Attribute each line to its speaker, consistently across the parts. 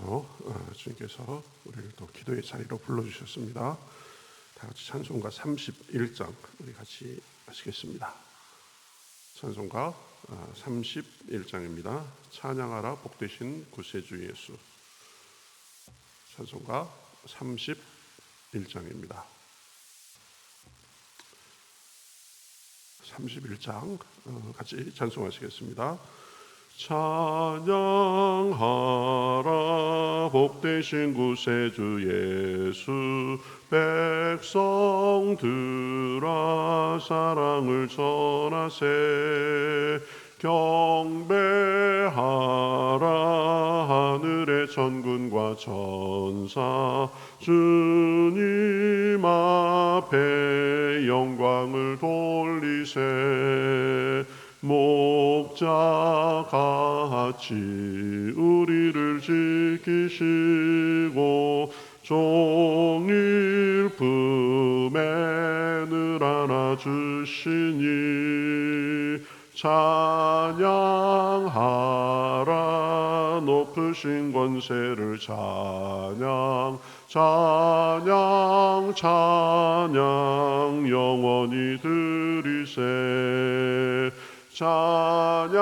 Speaker 1: 오늘도 주님께서 우리를 또 기도의 자리로 불러주셨습니다. 다 같이 찬송가 31장 우리 같이 하시겠습니다. 찬송가 31장입니다. 찬양하라 복되신 구세주 예수. 찬송가 31장입니다. 31장 같이 찬송하시겠습니다. 찬양하라 복되신 구세주 예수. 백성들아 사랑을 전하세. 경배하라 하늘의 천군과 천사. 주님 앞에 영광을 돌리세. 목자같이 우리를 지키시고 종일 품에 늘 안아주시니. 찬양하라 높으신 권세를 찬양. 찬양 찬양 영원히 드리세. 찬양하라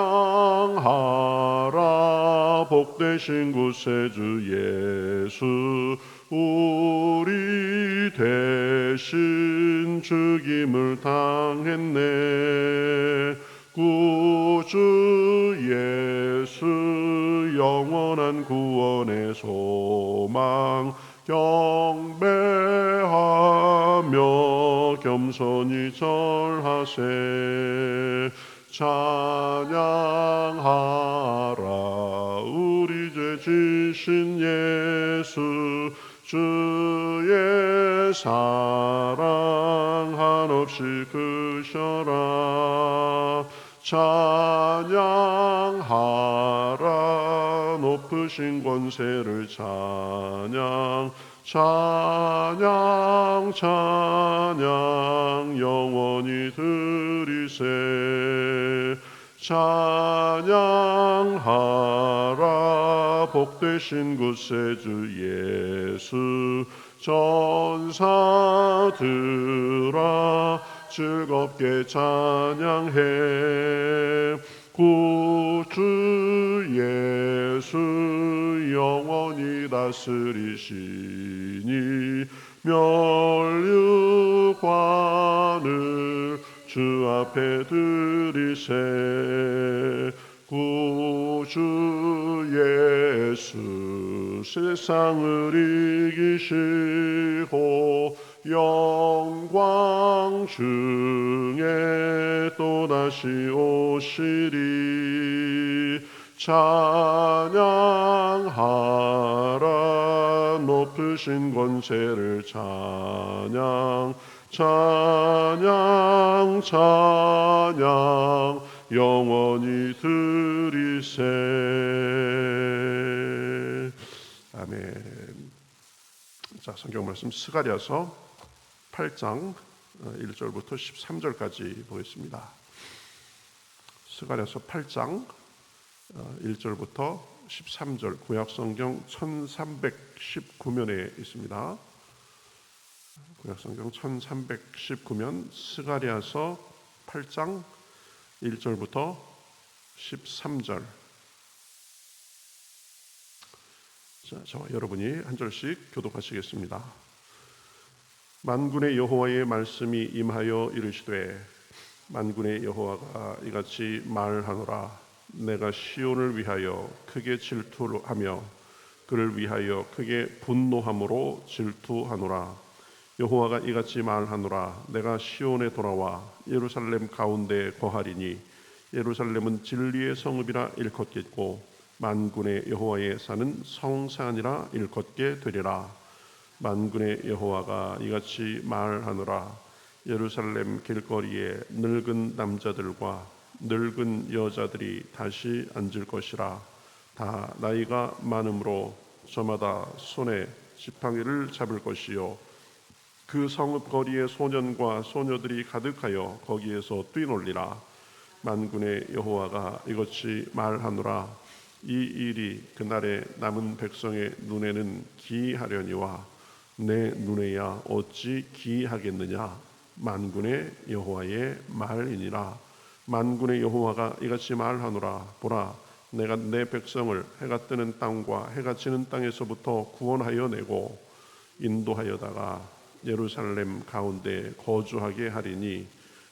Speaker 1: 복되신 구세주 예수. 우리 대신 죽임을 당했네. 구주 예수 영원한 구원의 소망. 경배하며 겸손히 절하세. 찬양하라 우리 죄 지신 예수. 주의 사랑 한없이 크셔라. 찬양하라 높으신 권세를 찬양. 찬양 찬양 영원히 드리세. 찬양하라 복되신 구세주 예수. 전사들아 즐겁게 찬양해. 구주 예수 영원히 다스리시니. 면류관을 주 앞에 드리세. 구주 예수 세상을 이기시고 영광 중에 또다시 오시리. 찬양하라 높으신 권세를 찬양. 찬양 찬양 영원히 드리세. 아멘. 자, 성경 말씀 스가랴서 8장 1절부터 13절까지 보겠습니다. 스가랴서 8장 1절부터 13절 구약성경 1319면에 있습니다. 구약성경 1319면 스가랴서 8장 1절부터 13절. 자, 저와 여러분이 한 절씩 교독하시겠습니다. 만군의 여호와의 말씀이 임하여 이르시되 만군의 여호와가 이같이 말하노라. 내가 시온을 위하여 크게 질투하며 그를 위하여 크게 분노함으로 질투하노라. 여호와가 이같이 말하노라. 내가 시온에 돌아와 예루살렘 가운데 거하리니 예루살렘은 진리의 성읍이라 일컫겠고 만군의 여호와의 산은 성산이라 일컫게 되리라. 만군의 여호와가 이같이 말하노라. 예루살렘 길거리에 늙은 남자들과 늙은 여자들이 다시 앉을 것이라. 다 나이가 많음으로 저마다 손에 지팡이를 잡을 것이요 그 성읍 거리에 소년과 소녀들이 가득하여 거기에서 뛰놀리라. 만군의 여호와가 이같이 말하노라. 이 일이 그날의 남은 백성의 눈에는 기이하려니와 내 눈에야 어찌 기이하겠느냐. 만군의 여호와의 말이니라. 만군의 여호와가 이같이 말하노라. 보라, 내가 내 백성을 해가 뜨는 땅과 해가 지는 땅에서부터 구원하여 내고 인도하여다가 예루살렘 가운데 거주하게 하리니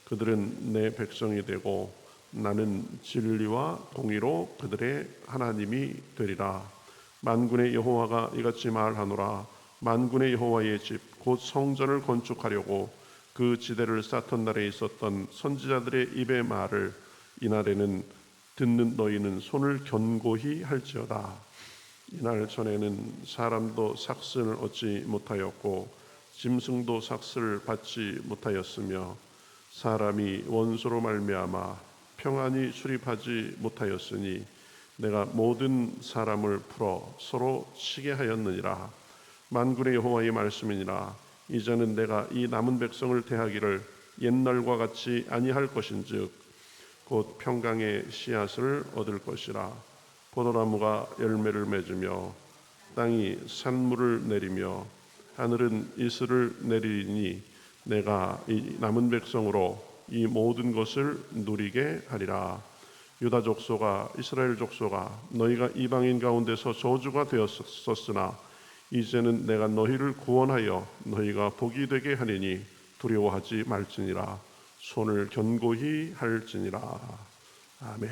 Speaker 1: 그들은 내 백성이 되고 나는 진리와 공의로 그들의 하나님이 되리라. 만군의 여호와가 이같이 말하노라. 만군의 여호와의 집 곧 성전을 건축하려고 그 지대를 쌓던 날에 있었던 선지자들의 입의 말을 이날에는 듣는 너희는 손을 견고히 할지어다. 이날 전에는 사람도 삭슬을 얻지 못하였고 짐승도 삭슬을 받지 못하였으며 사람이 원수로 말미암아 평안히 출입하지 못하였으니 내가 모든 사람을 풀어 서로 치게 하였느니라. 만군의 여호와의 말씀이니라. 이제는 내가 이 남은 백성을 대하기를 옛날과 같이 아니할 것인즉 곧 평강의 씨앗을 얻을 것이라. 포도나무가 열매를 맺으며 땅이 산물을 내리며 하늘은 이슬을 내리니 내가 이 남은 백성으로 이 모든 것을 누리게 하리라. 유다 족속아, 이스라엘 족속아, 너희가 이방인 가운데서 저주가 되었었으나 이제는 내가 너희를 구원하여 너희가 복이 되게 하리니 두려워하지 말지니라. 손을 견고히 할지니라. 아멘.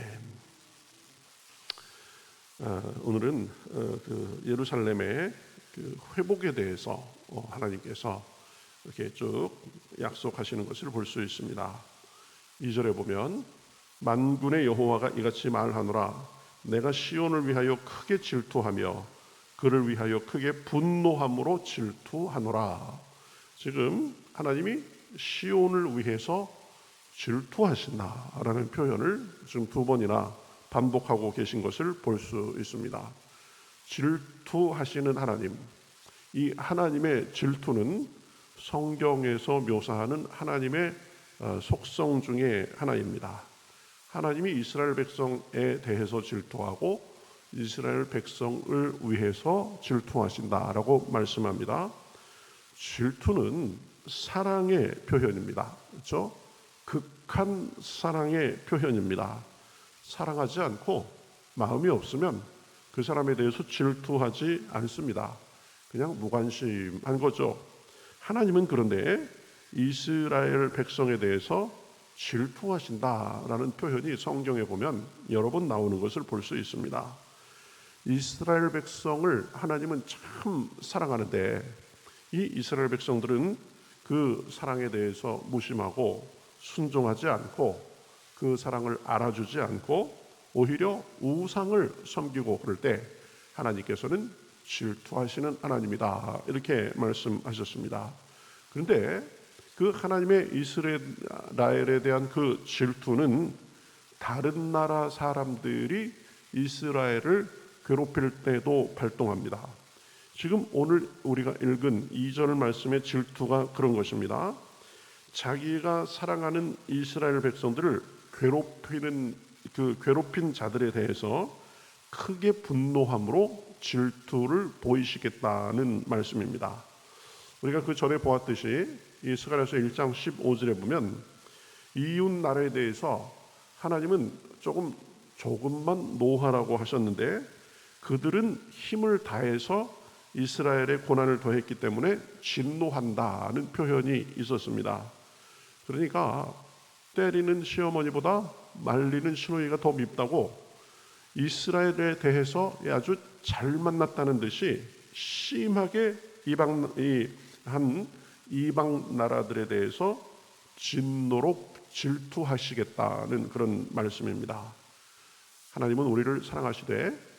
Speaker 1: 오늘은 그 예루살렘의 그 회복에 대해서 하나님께서 이렇게 쭉 약속하시는 것을 볼 수 있습니다. 2절에 보면 만군의 여호와가 이같이 말하노라. 내가 시온을 위하여 크게 질투하며 그를 위하여 크게 분노함으로 질투하노라. 지금 하나님이 시온을 위해서 질투하신다라는 표현을 지금 두 번이나 반복하고 계신 것을 볼 수 있습니다. 질투하시는 하나님, 이 하나님의 질투는 성경에서 묘사하는 하나님의 속성 중에 하나입니다. 하나님이 이스라엘 백성에 대해서 질투하고 이스라엘 백성을 위해서 질투하신다라고 말씀합니다. 질투는 사랑의 표현입니다. 그렇죠? 극한 사랑의 표현입니다. 사랑하지 않고 마음이 없으면 그 사람에 대해서 질투하지 않습니다. 그냥 무관심한 거죠. 하나님은 그런데 이스라엘 백성에 대해서 질투하신다라는 표현이 성경에 보면 여러 번 나오는 것을 볼 수 있습니다. 이스라엘 백성을 하나님은 참 사랑하는데 이 이스라엘 백성들은 그 사랑에 대해서 무심하고 순종하지 않고 그 사랑을 알아주지 않고 오히려 우상을 섬기고 그럴 때 하나님께서는 질투하시는 하나님이다 이렇게 말씀하셨습니다. 그런데 그 하나님의 이스라엘에 대한 그 질투는 다른 나라 사람들이 이스라엘을 괴롭힐 때도 발동합니다. 지금 오늘 우리가 읽은 2절 말씀의 질투가 그런 것입니다. 자기가 사랑하는 이스라엘 백성들을 괴롭힌 자들에 대해서 크게 분노함으로 질투를 보이시겠다는 말씀입니다. 우리가 그 전에 보았듯이 이 스가랴서 1장 15절에 보면 이웃 나라에 대해서 하나님은 조금만 노하라고 하셨는데 그들은 힘을 다해서 이스라엘의 고난을 더했기 때문에 진노한다는 표현이 있었습니다. 그러니까 때리는 시어머니보다 말리는 시누이가 더 밉다고 이스라엘에 대해서 아주 잘 만났다는 듯이 심하게 이방 나라들에 대해서 진노로 질투하시겠다는 그런 말씀입니다. 하나님은 우리를 사랑하시되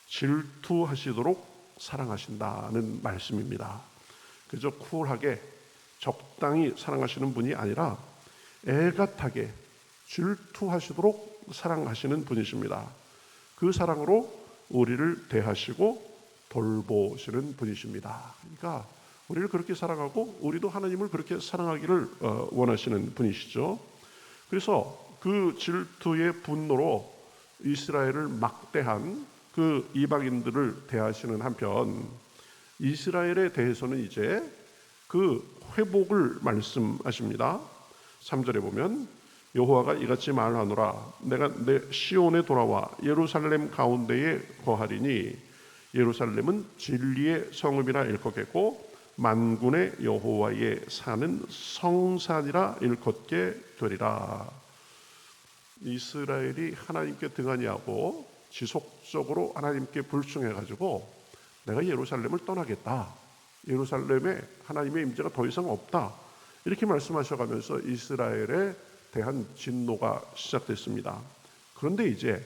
Speaker 1: 질투하시도록 사랑하신다는 말씀입니다. 그저 쿨하게 적당히 사랑하시는 분이 아니라 애같하게 질투하시도록 사랑하시는 분이십니다. 그 사랑으로 우리를 대하시고 돌보시는 분이십니다. 그러니까 우리를 그렇게 사랑하고 우리도 하나님을 그렇게 사랑하기를 원하시는 분이시죠. 그래서 그 질투의 분노로 이스라엘을 막대한 그 이방인들을 대하시는 한편 이스라엘에 대해서는 이제 그 회복을 말씀하십니다. 3절에 보면 여호와가 이같이 말하노라 내가 내 시온에 돌아와 예루살렘 가운데에 거하리니 예루살렘은 진리의 성읍이라 일컫겠고 만군의 여호와의 산은 성산이라 일컫게 되리라. 이스라엘이 하나님께 등한히하고 지속적으로 하나님께 불충해가지고 내가 예루살렘을 떠나겠다, 예루살렘에 하나님의 임재가 더 이상 없다, 이렇게 말씀하셔가면서 이스라엘에 대한 진노가 시작됐습니다. 그런데 이제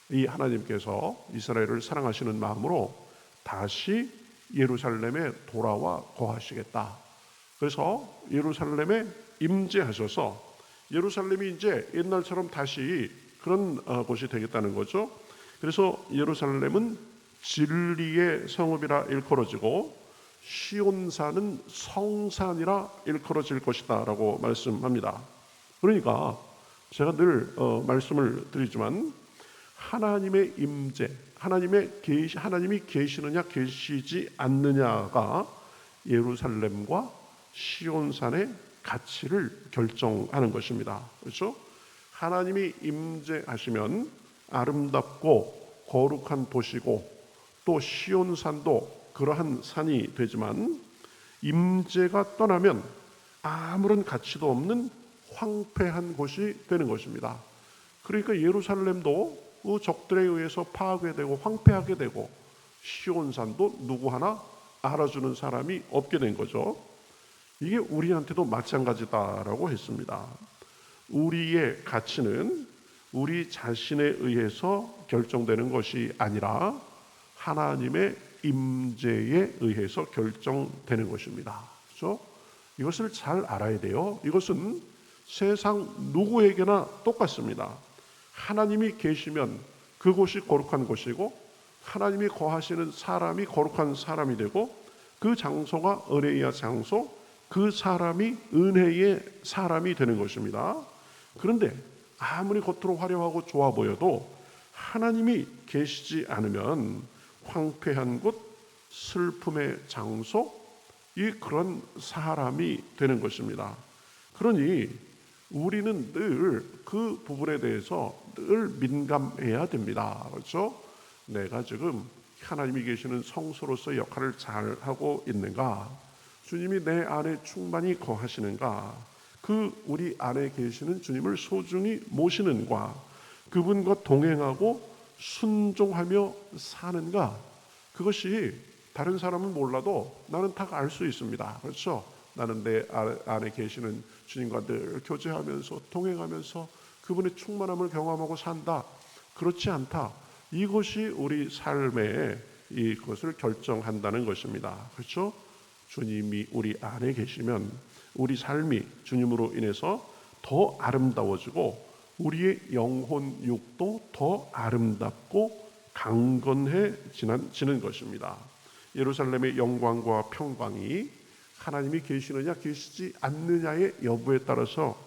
Speaker 1: 이 하나님께서 이스라엘을 사랑하시는 마음으로 다시 예루살렘에 돌아와 거하시겠다. 그래서 예루살렘에 임재하셔서 예루살렘이 이제 옛날처럼 다시 그런 곳이 되겠다는 거죠. 그래서 예루살렘은 진리의 성읍이라 일컬어지고 시온산은 성산이라 일컬어질 것이다 라고 말씀합니다. 그러니까 제가 늘 말씀을 드리지만 하나님의 임재, 하나님이 계시느냐 계시지 않느냐가 예루살렘과 시온산의 가치를 결정하는 것입니다. 그렇죠? 하나님이 임재하시면 아름답고 거룩한 도시고 또 시온산도 그러한 산이 되지만 임재가 떠나면 아무런 가치도 없는 황폐한 곳이 되는 것입니다. 그러니까 예루살렘도 적들에 의해서 파괴되고 황폐하게 되고 시온산도 누구 하나 알아주는 사람이 없게 된 거죠. 이게 우리한테도 마찬가지다라고 했습니다. 우리의 가치는 우리 자신에 의해서 결정되는 것이 아니라 하나님의 임재에 의해서 결정되는 것입니다. 그렇죠? 이것을 잘 알아야 돼요. 이것은 세상 누구에게나 똑같습니다. 하나님이 계시면 그곳이 거룩한 곳이고 하나님이 거하시는 사람이 거룩한 사람이 되고 그 장소가 은혜의 장소, 그 사람이 은혜의 사람이 되는 것입니다. 그런데 아무리 겉으로 화려하고 좋아 보여도 하나님이 계시지 않으면 황폐한 곳, 슬픔의 장소, 그런 사람이 되는 것입니다. 그러니 우리는 늘 그 부분에 대해서 늘 민감해야 됩니다. 그렇죠? 내가 지금 하나님이 계시는 성소로서 역할을 잘 하고 있는가? 주님이 내 안에 충만히 거하시는가? 그 우리 안에 계시는 주님을 소중히 모시는가? 그분과 동행하고 순종하며 사는가? 그것이 다른 사람은 몰라도 나는 다 알 수 있습니다. 그렇죠? 나는 내 안에 계시는 주님과 늘 교제하면서 동행하면서 그분의 충만함을 경험하고 산다. 그렇지 않다. 이것이 우리 삶의 이것을 결정한다는 것입니다. 그렇죠? 주님이 우리 안에 계시면 우리 삶이 주님으로 인해서 더 아름다워지고 우리의 영혼 육도 더 아름답고 강건해지는 것입니다. 예루살렘의 영광과 평강이 하나님이 계시느냐 계시지 않느냐의 여부에 따라서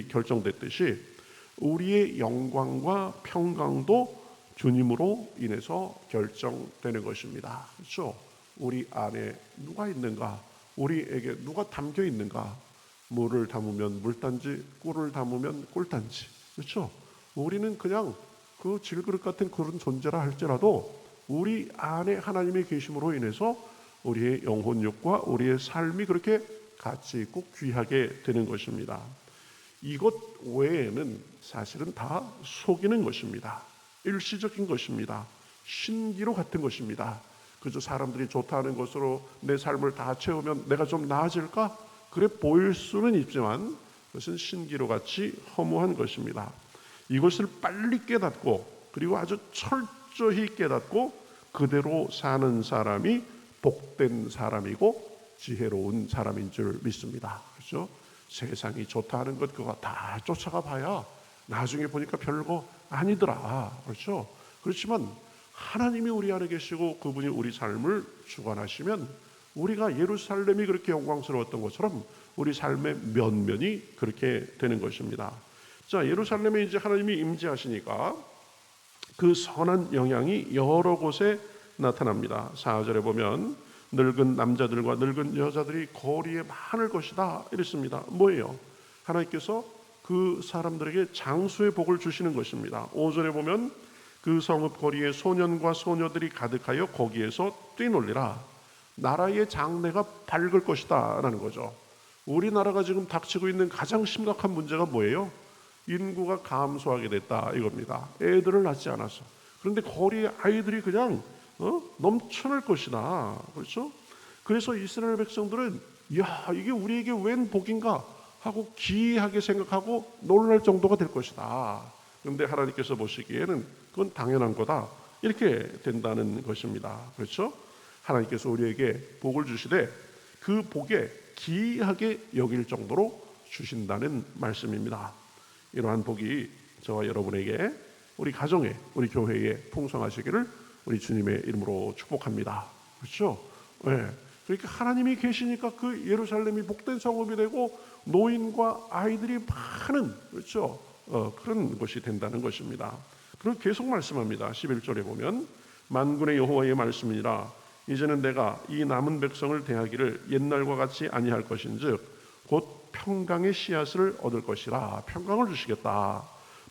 Speaker 1: 결정됐듯이 우리의 영광과 평강도 주님으로 인해서 결정되는 것입니다. 그렇죠? 우리 안에 누가 있는가? 우리에게 누가 담겨 있는가? 물을 담으면 물단지, 꿀을 담으면 꿀단지. 그렇죠? 우리는 그냥 그 질그릇 같은 그런 존재라 할지라도 우리 안에 하나님이 계심으로 인해서 우리의 영혼육과 우리의 삶이 그렇게 가치 있고 귀하게 되는 것입니다. 이것 외에는 사실은 다 속이는 것입니다. 일시적인 것입니다. 신기로 같은 것입니다. 그저 사람들이 좋다는 것으로 내 삶을 다 채우면 내가 좀 나아질까? 그래 보일 수는 있지만 그것은 신기로 같이 허무한 것입니다. 이것을 빨리 깨닫고 그리고 아주 철저히 깨닫고 그대로 사는 사람이 복된 사람이고 지혜로운 사람인 줄 믿습니다. 그렇죠? 세상이 좋다는 것 그거 다 쫓아가 봐야 나중에 보니까 별거 아니더라. 그렇죠? 그렇지만 하나님이 우리 안에 계시고 그분이 우리 삶을 주관하시면 우리가 예루살렘이 그렇게 영광스러웠던 것처럼 우리 삶의 면면이 그렇게 되는 것입니다. 자, 예루살렘에 이제 하나님이 임재하시니까 그 선한 영향이 여러 곳에 나타납니다. 4절에 보면 늙은 남자들과 늙은 여자들이 거리에 많을 것이다 이랬습니다. 뭐예요? 하나님께서 그 사람들에게 장수의 복을 주시는 것입니다. 5절에 보면 그 성읍 거리에 소년과 소녀들이 가득하여 거기에서 뛰놀리라. 나라의 장래가 밝을 것이다 라는 거죠. 우리나라가 지금 닥치고 있는 가장 심각한 문제가 뭐예요? 인구가 감소하게 됐다 이겁니다. 애들을 낳지 않아서. 그런데 거리에 아이들이 그냥 넘쳐날 것이다. 그렇죠? 그래서 이스라엘 백성들은 야, 이게 우리에게 웬 복인가 하고 기이하게 생각하고 놀랄 정도가 될 것이다. 그런데 하나님께서 보시기에는 그건 당연한 거다. 이렇게 된다는 것입니다. 그렇죠? 하나님께서 우리에게 복을 주시되 그 복에 기이하게 여길 정도로 주신다는 말씀입니다. 이러한 복이 저와 여러분에게, 우리 가정에, 우리 교회에 풍성하시기를 우리 주님의 이름으로 축복합니다. 그렇죠? 네. 그러니까 하나님이 계시니까 그 예루살렘이 복된 성읍이 되고 노인과 아이들이 많은, 그렇죠? 그런 것이 된다는 것입니다. 그리고 계속 말씀합니다. 11절에 보면 만군의 여호와의 말씀이니라. 이제는 내가 이 남은 백성을 대하기를 옛날과 같이 아니할 것인즉 곧 평강의 씨앗을 얻을 것이라. 평강을 주시겠다.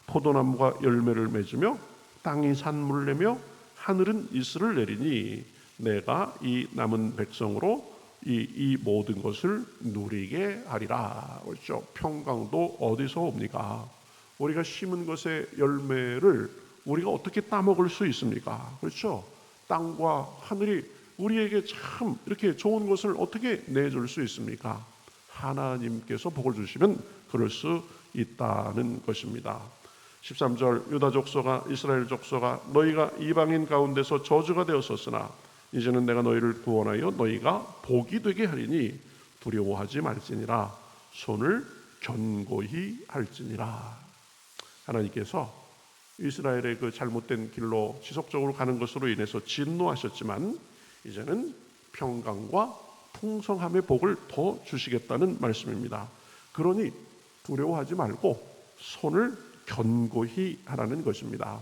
Speaker 1: 포도나무가 열매를 맺으며 땅이 산물을 내며 하늘은 이슬을 내리니 내가 이 남은 백성으로 이 모든 것을 누리게 하리라. 그렇죠? 평강도 어디서 옵니까? 우리가 심은 것의 열매를 우리가 어떻게 따먹을 수 있습니까? 그렇죠? 땅과 하늘이 우리에게 참 이렇게 좋은 것을 어떻게 내줄 수 있습니까? 하나님께서 복을 주시면 그럴 수 있다는 것입니다. 13절 유다 족속아 이스라엘 족속아 너희가 이방인 가운데서 저주가 되었었으나 이제는 내가 너희를 구원하여 너희가 복이 되게 하리니 두려워하지 말지니라. 손을 견고히 할지니라. 하나님께서 이스라엘의 그 잘못된 길로 지속적으로 가는 것으로 인해서 진노하셨지만 이제는 평강과 풍성함의 복을 더 주시겠다는 말씀입니다. 그러니 두려워하지 말고 손을 견고히 하라는 것입니다.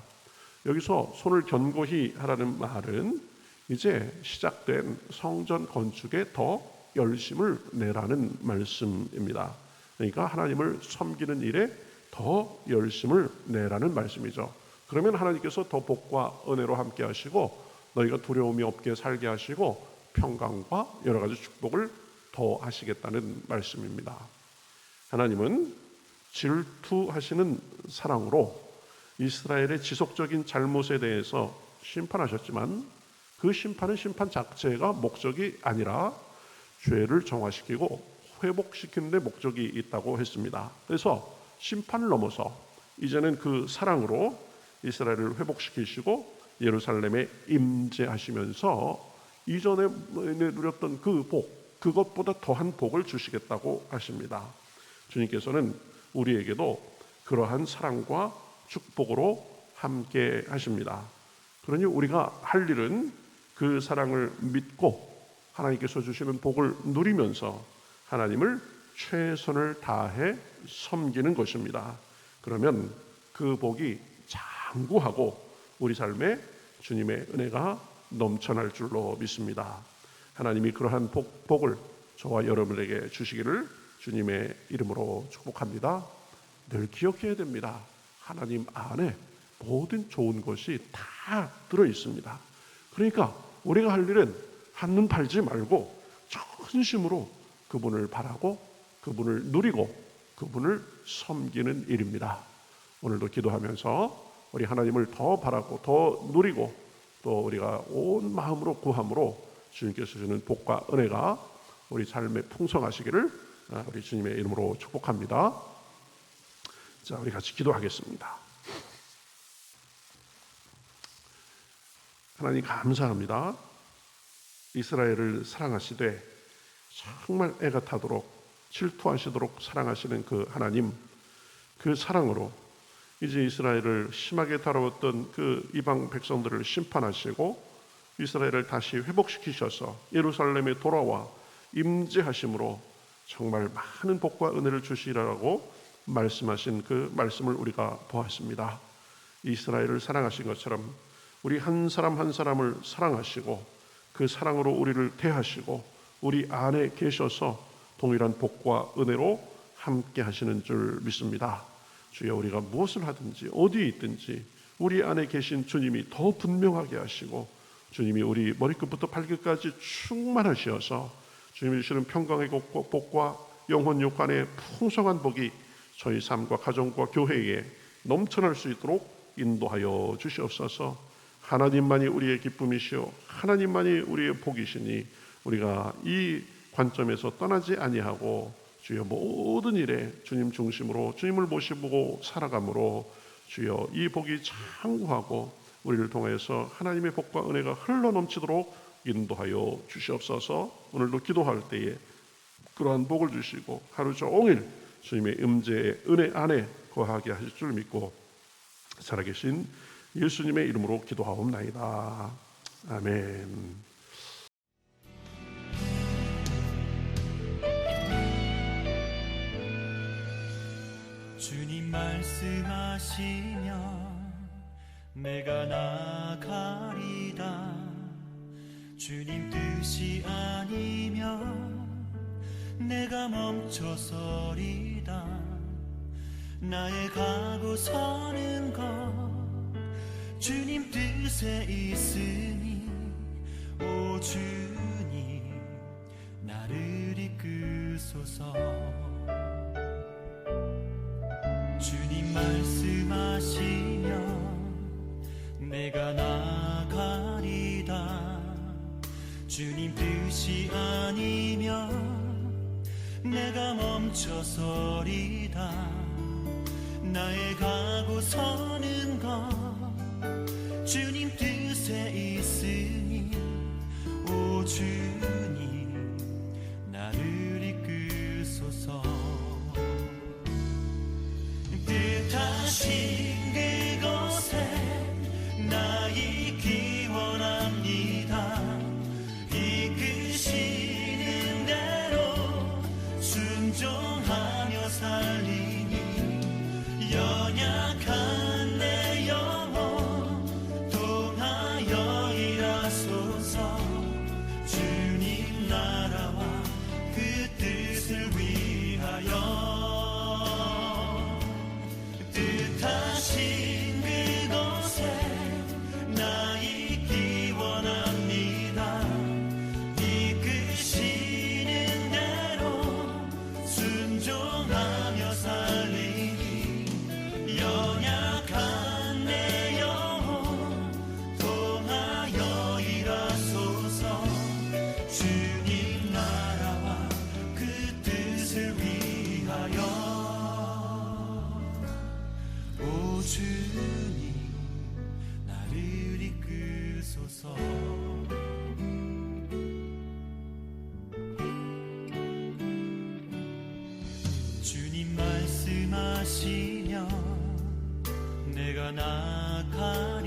Speaker 1: 여기서 손을 견고히 하라는 말은 이제 시작된 성전 건축에 더 열심을 내라는 말씀입니다. 그러니까 하나님을 섬기는 일에 더 열심을 내라는 말씀이죠. 그러면 하나님께서 더 복과 은혜로 함께 하시고 너희가 두려움이 없게 살게 하시고 평강과 여러 가지 축복을 더 하시겠다는 말씀입니다. 하나님은 질투하시는 사랑으로 이스라엘의 지속적인 잘못에 대해서 심판하셨지만 그 심판은 심판 자체가 목적이 아니라 죄를 정화시키고 회복시키는 데 목적이 있다고 했습니다. 그래서 심판을 넘어서 이제는 그 사랑으로 이스라엘을 회복시키시고 예루살렘에 임재하시면서 이전에 누렸던 그 복, 그것보다 더한 복을 주시겠다고 하십니다. 주님께서는 우리에게도 그러한 사랑과 축복으로 함께 하십니다. 그러니 우리가 할 일은 그 사랑을 믿고 하나님께서 주시는 복을 누리면서 하나님을 최선을 다해 섬기는 것입니다. 그러면 그 복이 장구하고 우리 삶에 주님의 은혜가 넘쳐날 줄로 믿습니다. 하나님이 그러한 복을 저와 여러분에게 주시기를 주님의 이름으로 축복합니다. 늘 기억해야 됩니다. 하나님 안에 모든 좋은 것이 다 들어 있습니다. 그러니까 우리가 할 일은 한눈 팔지 말고 전심으로 그분을 바라고 그분을 누리고 그분을 섬기는 일입니다. 오늘도 기도하면서 우리 하나님을 더 바라고 더 누리고 또 우리가 온 마음으로 구함으로 주님께서 주시는 복과 은혜가 우리 삶에 풍성하시기를 우리 주님의 이름으로 축복합니다. 자, 우리 같이 기도하겠습니다. 하나님 감사합니다. 이스라엘을 사랑하시되 정말 애가 타도록 질투하시도록 사랑하시는 그 하나님, 그 사랑으로 이제 이스라엘을 심하게 다루었던 그 이방 백성들을 심판하시고 이스라엘을 다시 회복시키셔서 예루살렘에 돌아와 임재하심으로 정말 많은 복과 은혜를 주시라고 말씀하신 그 말씀을 우리가 보았습니다. 이스라엘을 사랑하신 것처럼 우리 한 사람 한 사람을 사랑하시고 그 사랑으로 우리를 대하시고 우리 안에 계셔서 동일한 복과 은혜로 함께 하시는 줄 믿습니다. 주여, 우리가 무엇을 하든지 어디에 있든지 우리 안에 계신 주님이 더 분명하게 하시고 주님이 우리 머리끝부터 발끝까지 충만하시어서 주님이 주시는 평강의 복과 영혼 육간의 풍성한 복이 저희 삶과 가정과 교회에 넘쳐날 수 있도록 인도하여 주시옵소서. 하나님만이 우리의 기쁨이시오 하나님만이 우리의 복이시니 우리가 이 관점에서 떠나지 아니하고 주여 모든 일에 주님 중심으로 주님을 모시고 살아감으로 주여 이 복이 창구하고 우리를 통해서 하나님의 복과 은혜가 흘러넘치도록 인도하여 주시옵소서. 오늘도 기도할 때에 그러한 복을 주시고 하루 종일 주님의 임재의 은혜 안에 거하게 하실 줄 믿고 살아계신 예수님의 이름으로 기도하옵나이다. 아멘.
Speaker 2: 주님 말씀하시면 내가 나가리다. 주님 뜻이 아니면 내가 멈춰서리다. 나의 가고 서는 것 주님 뜻에 있으니 오 주님 나를 이끄소서. 주님 말씀하시면 내가 나가리다. 주님 뜻이 아니면 내가 멈춰서리다. 나의 가고 서는 것 주님 뜻에 있으니 오 주님 나를 이끄소서. 뜻하신 그곳에 나 있기 원합니다. 이끄시는 대로 순종하며 살리니 연약한 내 영혼 통하여 일하소서. 주님 나라와 그 뜻을 위하여 뜻하신 그곳에 나 있기 원합니다. 이끄시는 대로 순종하며 살리니 연약한 내 영혼 통하여 일하소서. 주님 나라와 그 뜻을 위하여 오 주님 나를 이끄소서. 주님 말씀하시면 내가 나가리